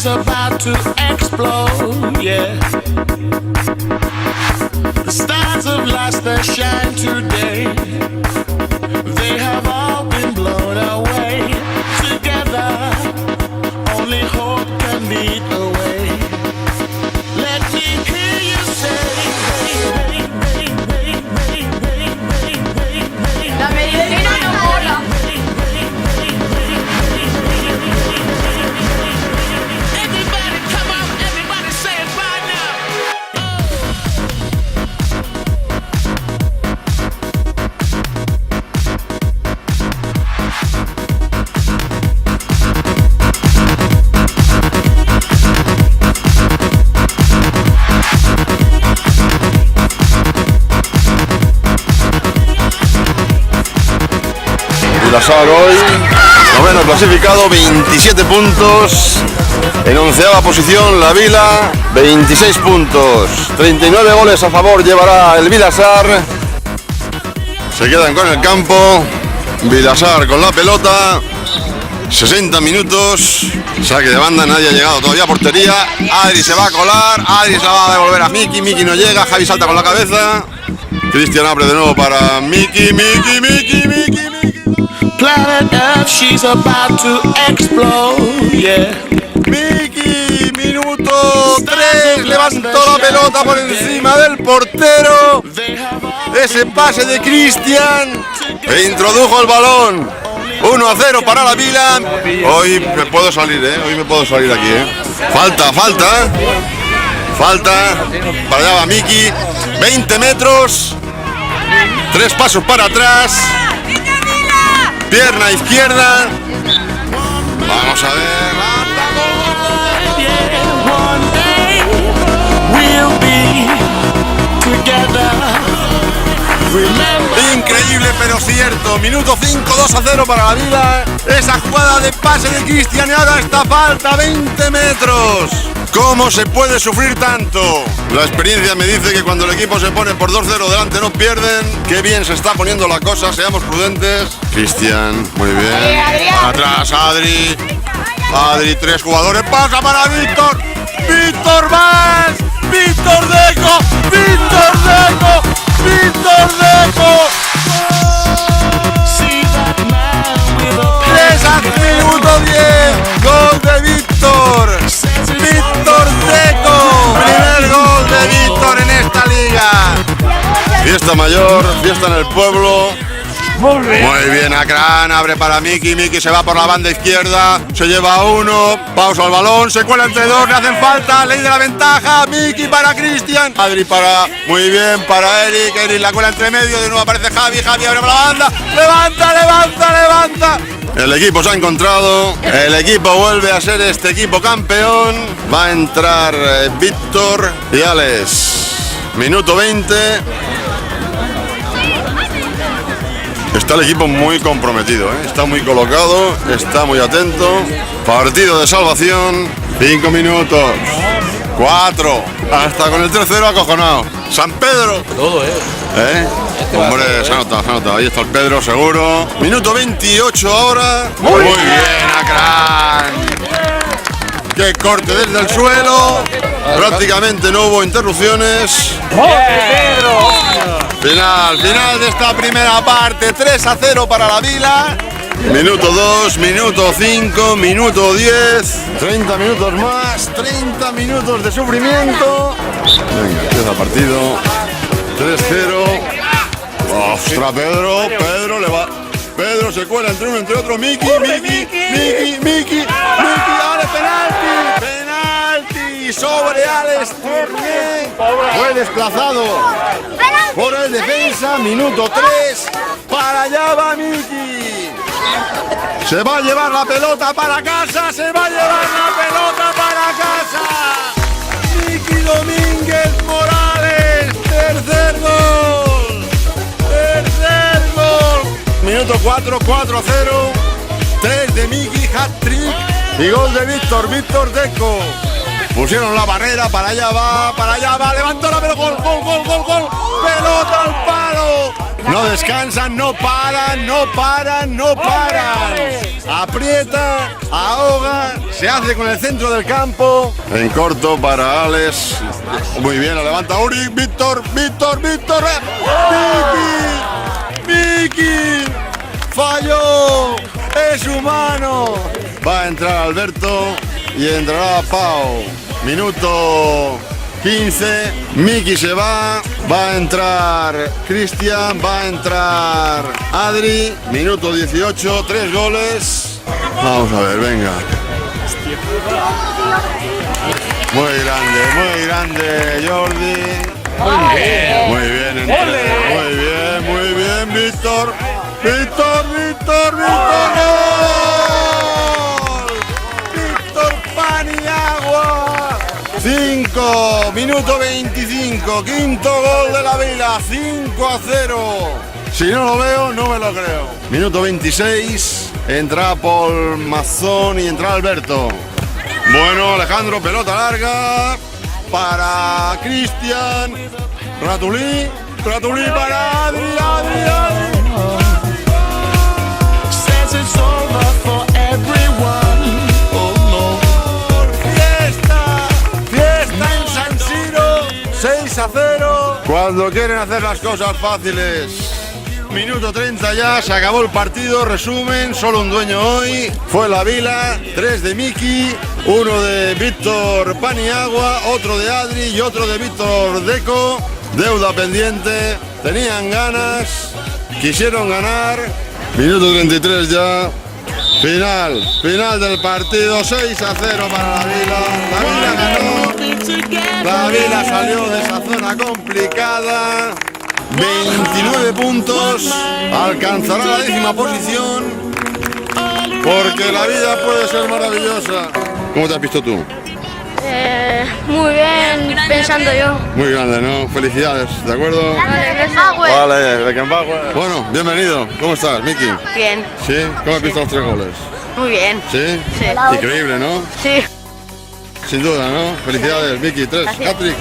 About to explode, yeah. The stars of lights that shine today, they have all been blown away. Together, only hope can lead the way. Let me hear you say, La medicina no mola. Vilasar hoy, noveno clasificado, 27 puntos. En 11ª posición la Vila, 26 puntos. 39 goles a favor llevará el Vilasar. Se quedan con el campo. Vilasar con la pelota. 60 minutos. Saque de banda, nadie ha llegado todavía a portería. Adri se va a colar. Adri se la va a devolver a Miki. Miki no llega. Javi salta con la cabeza. Cristian abre de nuevo para Miki. Planet Earth, she's about to explode, yeah. Miki, minuto 3, levantó la pelota por encima del portero. Ese pase de Cristian e introdujo el balón. 1-0 para la Vila. Hoy me puedo salir, hoy me puedo salir aquí, Falta para allá va Miki. 20 metros. 3 pasos para atrás. Pierna izquierda. Vamos a ver. Increíble pero cierto. Minuto 5, 2-0 para la Vila. Esa jugada de pase de Cristian y ahora esta falta, 20 metros. ¿Cómo se puede sufrir tanto? La experiencia me dice que cuando el equipo se pone por 2-0 delante no pierden. Qué bien se está poniendo la cosa, seamos prudentes. Cristian, muy bien. Atrás Adri. Adri, 3 jugadores, pasa para Víctor. Víctor más. Víctor Deco. 3-10. Gol de Víctor. Víctor Deco. Primer gol de Víctor en esta liga. Fiesta mayor, fiesta en el pueblo. Muy bien, Akran, abre para Miki. Miki se va por la banda izquierda. Se lleva uno. Pausa el balón. Se cuela entre dos. Le hacen falta. Ley de la ventaja. Miki para Cristian. Adri para. Muy bien para Eric. Eric la cuela entre medio. De nuevo aparece Javi. Javi abre por la banda. Levanta. El equipo se ha encontrado. El equipo vuelve a ser este equipo campeón. Va a entrar Víctor y Alex. Minuto 20. Está el equipo muy comprometido, está muy colocado, está muy atento. Partido de salvación, 5 minutos, 4, hasta con el 3-0 acojonado. San Pedro. Todo, Hombre, se nota, ahí está el Pedro seguro. Minuto 28 ahora. Muy bien, Akran. Qué corte desde el suelo. Prácticamente no hubo interrupciones. Final de esta primera parte, 3-0 para la Vila. Minuto 2, minuto 5, minuto 10. 30 minutos más, 30 minutos de sufrimiento. Venga, empieza el partido. 3-0. ¡Ostras, Pedro! Pedro le va. Pedro se cuela entre uno, entre otro. Miki. ¡Ale, penalti! sobre Alex Terné. Fue desplazado por el defensa. Minuto 3. Para allá va Miki. Se va a llevar la pelota para casa. Se va a llevar la pelota para casa. Miki Domínguez Morales. Tercer gol. Tercer gol. Minuto 4, 4-0. 3 de Miki, hat-trick. Y gol de Víctor Deco. Pusieron la barrera, para allá va, levantó la pelota, gol, pelota al palo. No descansan, no paran. Aprieta, ahoga, se hace con el centro del campo. En corto para Alex. Muy bien, lo levanta Uri, Víctor. Miki, falló, es humano. Va a entrar Alberto y entrará Pau. Minuto 15, Miki se va a entrar Cristian, va a entrar Adri, minuto 18, 3 goles. Vamos a ver, venga. Muy grande Jordi. Muy bien, muy bien, Víctor. ¡Gol! Paniagua. 5, minuto 25, quinto gol de la Vila, 5-0. Si no lo veo, no me lo creo. Minuto 26, entra Paul Mazón y entra Alberto. Bueno, Alejandro, pelota larga para Cristian. Ratulí para Adri. Says it's over for everyone. Fiesta en San Siro, 6-0. Cuando quieren hacer las cosas fáciles. Minuto 30 ya, se acabó el partido, resumen, solo un dueño hoy. Fue la Vila, 3 de Miki, 1 de Víctor Paniagua, otro de Adri y otro de Víctor Deco. Deuda pendiente, tenían ganas, quisieron ganar. Minuto 33 ya. Final del partido, 6-0 para la Vila. La Vila ganó, la Vila salió de esa zona complicada. 29 puntos, alcanzará la 10ª posición, porque la vida puede ser maravillosa. ¿Cómo te has visto tú? Muy bien, pensando yo. Muy grande, ¿no? Felicidades, ¿de acuerdo? Vale, de Kempagüe. Bueno, bienvenido. ¿Cómo estás, Miki? Bien. ¿Sí? ¿Cómo has visto los 3 goles? Muy bien. ¿Sí? Sí. Increíble, ¿no? Sí. Sin duda, ¿no? Felicidades, Miki. 3, hat-trick.